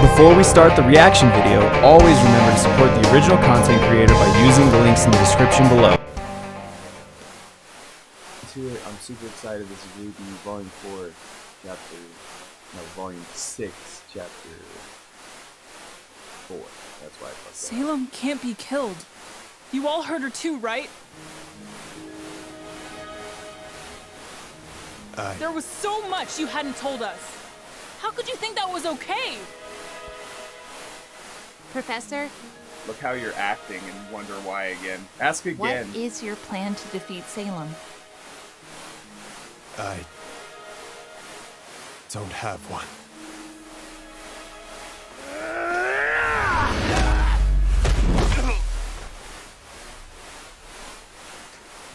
Before we start the reaction video, always remember to support the original content creator by using the links in the description below. I'm super excited. This is RWBY Volume 4, Volume 6, Chapter 4. That's why I fucked up. Salem can't be killed. You all heard her too, right? There was so much you hadn't told us. How could you think that was okay? Professor? Look how you're acting and wonder why again. Ask again. What is your plan to defeat Salem? I don't have one.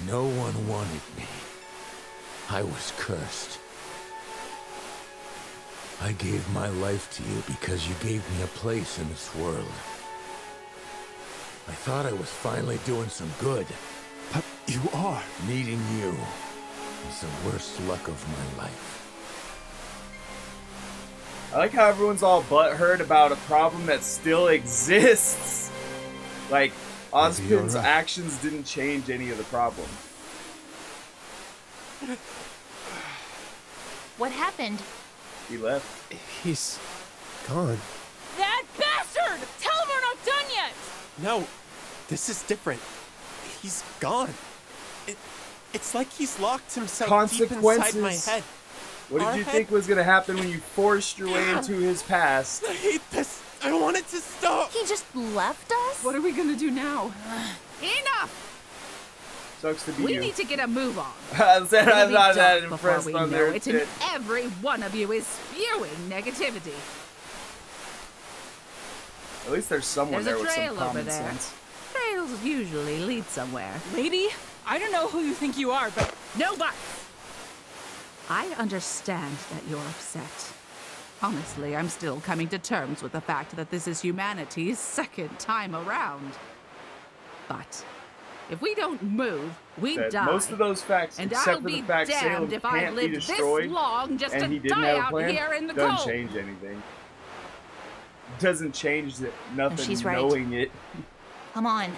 No one wanted me. I was cursed. I gave my life to you because you gave me a place in this world. I thought I was finally doing some good. But you are. Meeting you was the worst luck of my life. I like how everyone's all butthurt about a problem that still exists. Like, Ozpin's actions didn't change any of the problem. What happened? He left. He's gone. That bastard! Tell him we're not done yet! No, this is different. He's gone. It's like he's locked himself deep inside my head. What did you think was going to happen when you forced your way into his past? I hate this. I want it to stop. He just left us? What are we gonna do now? Enough! Sucks to be We you. need to get a move on. I'm not that Before impressed we on know their it, and every one of you is spewing negativity. At least there's someone There's there a with some trail over common there. sense. Trails usually lead somewhere. Lady, I don't know who you think you are, but No buts! I understand that you're upset. Honestly, I'm still coming to terms with the fact that this is humanity's second time around. But if we don't move, we die. Most of those facts, And except I'll for the be fact Salem damned if I can't be lived this destroyed, long just and to he didn't die have a out plan, here in the doesn't cold. change anything. Doesn't change nothing she's right. knowing it. Come on.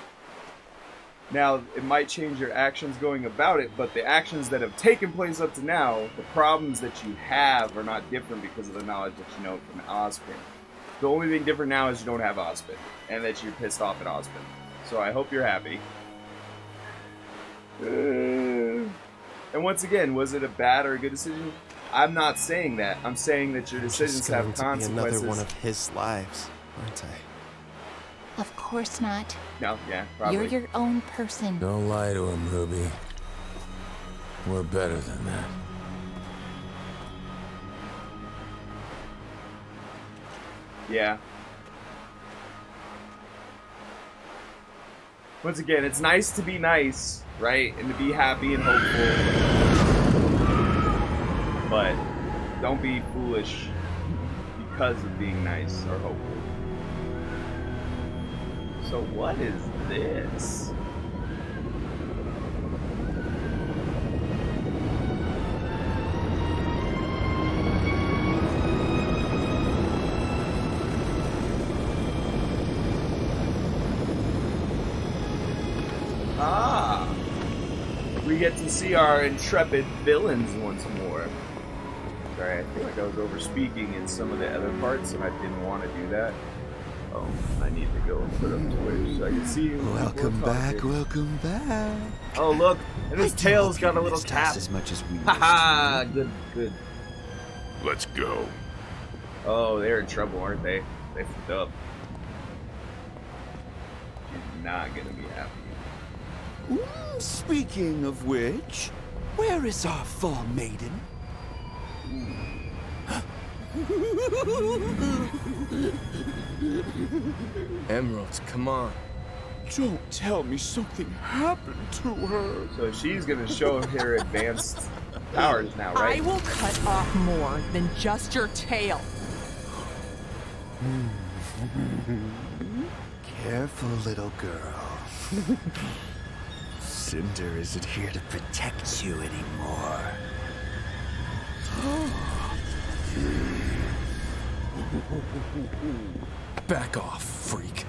Now, it might change your actions going about it, but the actions that have taken place up to now, the problems that you have are not different because of the knowledge that you know from Ozpin. The only thing different now is you don't have Ozpin, and that you're pissed off at Ozpin. So I hope you're happy. And once again, was it a bad or a good decision? I'm not saying that. I'm saying that your decisions have consequences. Another one of his lives, aren't I? Of course not. No, yeah, probably. You're your own person. Don't lie to him, RWBY. We're better than that. Yeah. Once again, it's nice to be nice, right? And to be happy and hopeful. But don't be foolish because of being nice or hopeful. So what is this? Ah! We get to see our intrepid villains once more. Sorry, I feel like I was over speaking in some of the other parts and I didn't want to do that. Oh, I need to go and put up Twitch so I can see you. Welcome back, welcome back. Oh, look, and his tail's got a little tap. As much as we Haha, good, good. Let's go. Oh, they're in trouble, aren't they? They fucked up. She's not gonna be happy. Speaking of which, where is our fall maiden? Emeralds, come on. Don't tell me something happened to her. So she's gonna show her advanced powers now, right? I will cut off more than just your tail. Careful, little girl. Cinder isn't here to protect you anymore. Back off, freak.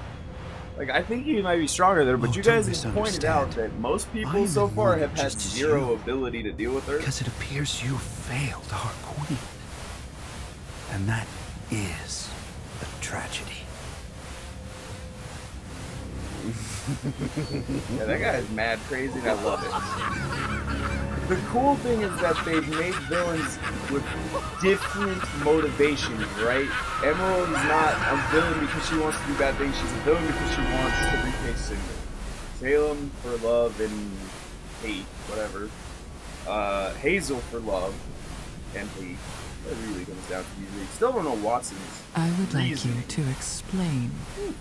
Like, I think he might be stronger there, but Oh, you don't guys have pointed out misunderstand. that most people I'm so in far love have had just as zero you. ability to deal with her. Because it appears you failed our queen. And that is a tragedy. Yeah, that guy's mad crazy, and I love it. The cool thing is that they've made villains with different motivations, right? Emerald is not a villain because she wants to do bad things. She's a villain because she wants to repay Cinder. Salem for love and hate, whatever. Hazel for love and hate. That really comes down to you. Still don't know Watson's I would like you reasoning. to explain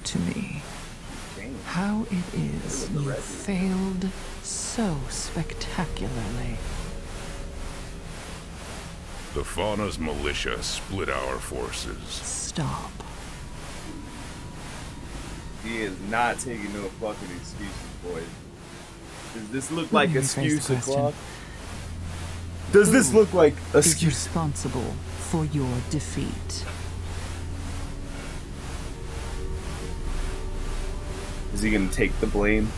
to me Dang. how it is With the you red. failed so spectacularly. The Fauna's militia split our forces. Stop. He is not taking no fucking excuses, boys. Does this look Let like me rephrase excuse the question. o'clock? Does this look like Is excuse? responsible for your defeat? Is he gonna take the blame?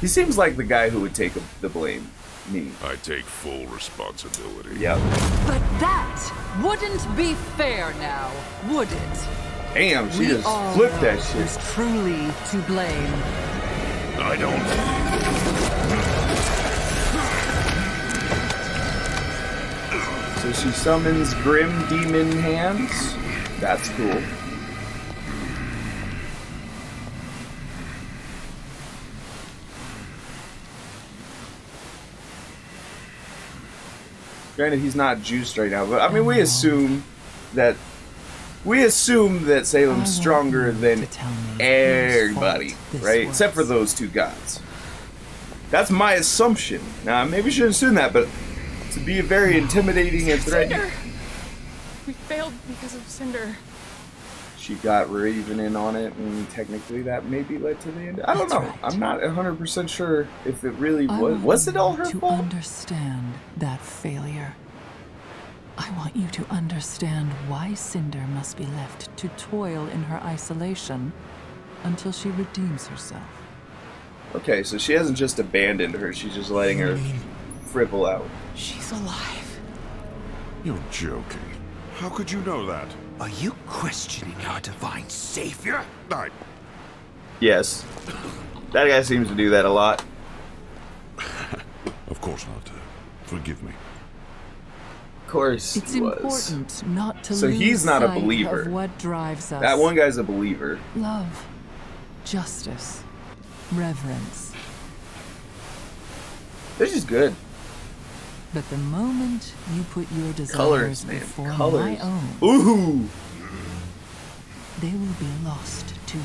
He seems like the guy who would take the blame. Me. I take full responsibility. Yep. But that wouldn't be fair now, would it? Damn, she We just all flipped that know shit. who's truly to blame. I don't. So she summons Grim Demon Hands. That's cool. Granted, he's not juiced right now, but I mean, we assume that Salem's I want stronger you than to tell me whose everybody, fault this right? Except for was. those two gods. That's my assumption. Now, maybe we shouldn't assume that, but to be very intimidating and threatening. Cinder! We failed because of Cinder. She got Raven in on it, and technically that maybe led to the end. I don't That's know. right. I'm not 100% sure if it really I was. want Was it you all her to fault? understand that failure. I want you to understand why Cinder must be left to toil in her isolation until she redeems herself. Okay, so she hasn't just abandoned her. She's just letting her fribble out. She's alive. You're joking. How could you know that? Are you questioning our divine savior? Yes. That guy seems to do that a lot. Of course not. Forgive me. Of course It's he was. important not to So lose he's not a sight believer. of what drives us. That one guy's a believer. Love, justice, reverence. This is good. But the moment you put your desires Colors, man. before Colors. my own, Ooh! they will be lost to you.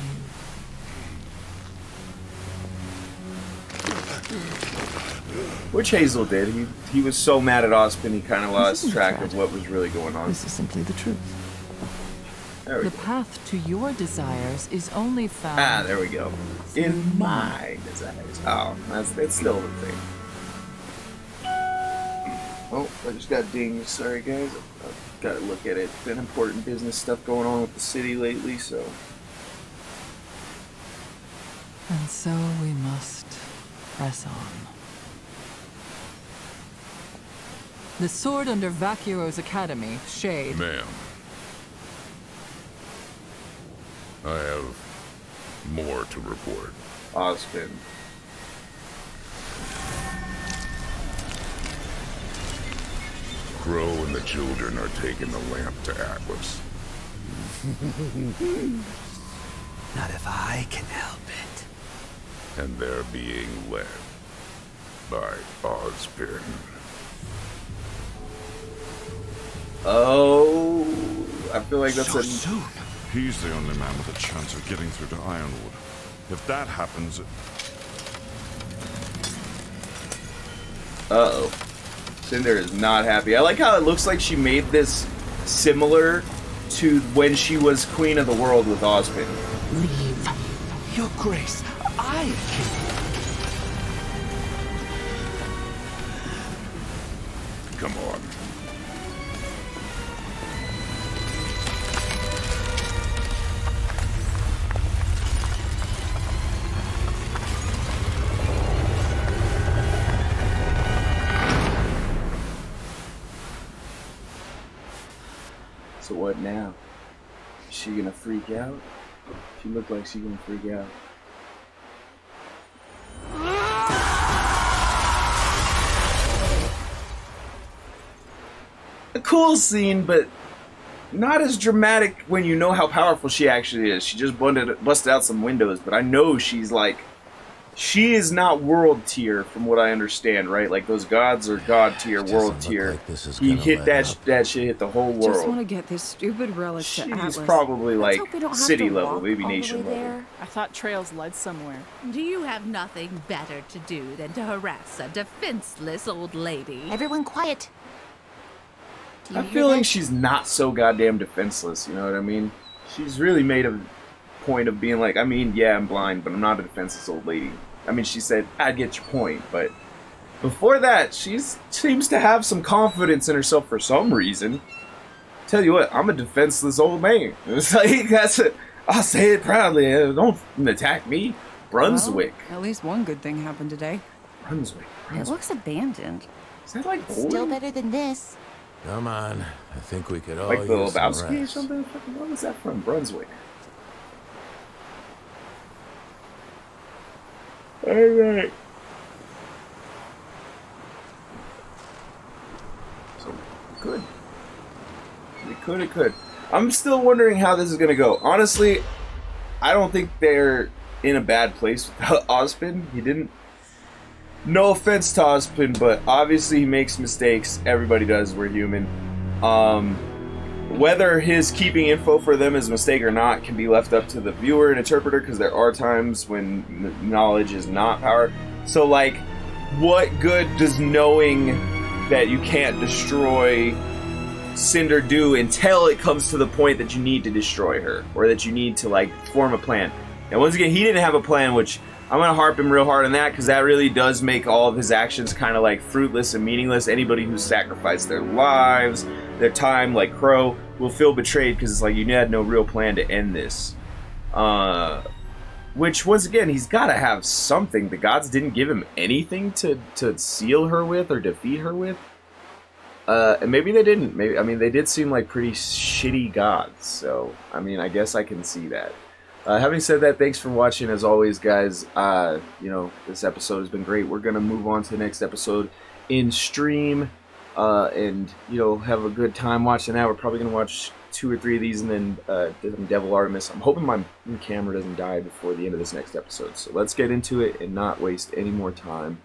Which Hazel did. He was so mad at Ozpin, he kind of lost isn't track tragic. of what was really going on. This is simply the truth. There we The go. path to your desires is only found. Ah, there we go. In my desires. Oh, that's still the thing. Oh, I just got dinged. Sorry, guys. I've got to look at it. Been important business stuff going on with the city lately, so. And so we must press on. The sword under Vacuo's academy, Shade. Ma'am. I have more to report. Ozpin. Crow and the children are taking the lamp to Atlas. Not if I can help it. And they're being led by Ozpin. Oh, I feel like that's So a. soon. He's the only man with a chance of getting through to Ironwood. If that happens, Uh-oh. Cinder is not happy. I like how it looks like she made this similar to when she was Queen of the World with Ozpin. Leave. Your Grace, I can. Come on. So what now? Is she gonna freak out? She looked like she gonna freak out. A cool scene, but not as dramatic when you know how powerful she actually is. She just busted out some windows, but I know she's like, she is not world tier from what I understand, right? Like those gods are god tier, world tier. Like he hit that shit hit the whole world. Just want to get this stupid relic to Atlas. She's probably Let's like hope we don't have city to level, walk maybe all the nation way level. there. I thought trails led somewhere. Do you have nothing better to do than to harass a defenseless old lady? Everyone quiet. Do you I'm hear feeling that? she's not so goddamn defenseless, you know what I mean? She's really made a point of being like, I mean, yeah, I'm blind, but I'm not a defenseless old lady. I mean, she said, I get your point, but before that, she seems to have some confidence in herself for some reason. Tell you what, I'm a defenseless old man. It's like, I'll say it proudly, don't attack me. Brunswick. Well, at least one good thing happened today. Brunswick. It looks abandoned. Is that like Still better than this. Come on, I think we could all like the use some Lebowski or rest. something? What was that from? Brunswick. Alright. So, good. It could. I'm still wondering how this is gonna go. Honestly, I don't think they're in a bad place with Ozpin. He didn't. No offense to Ozpin, but obviously he makes mistakes. Everybody does. We're human. Whether his keeping info for them is a mistake or not can be left up to the viewer and interpreter, because there are times when knowledge is not power. So, like, what good does knowing that you can't destroy Cinder do until it comes to the point that you need to destroy her, or that you need to, like, form a plan? And once again, he didn't have a plan, which I'm going to harp him real hard on that, because that really does make all of his actions kind of like fruitless and meaningless. Anybody who sacrificed their lives, their time, like Crow, will feel betrayed, because it's like you had no real plan to end this. Which, once again, he's got to have something. The gods didn't give him anything to seal her with or defeat her with. And maybe they didn't. Maybe, I mean, they did seem like pretty shitty gods. So, I mean, I guess I can see that. Having said that, thanks for watching. As always, guys, you know, this episode has been great. We're going to move on to the next episode in stream, and, you know, have a good time watching that. We're probably going to watch 2 or 3 of these and then Devil Artemis. I'm hoping my camera doesn't die before the end of this next episode. So let's get into it and not waste any more time.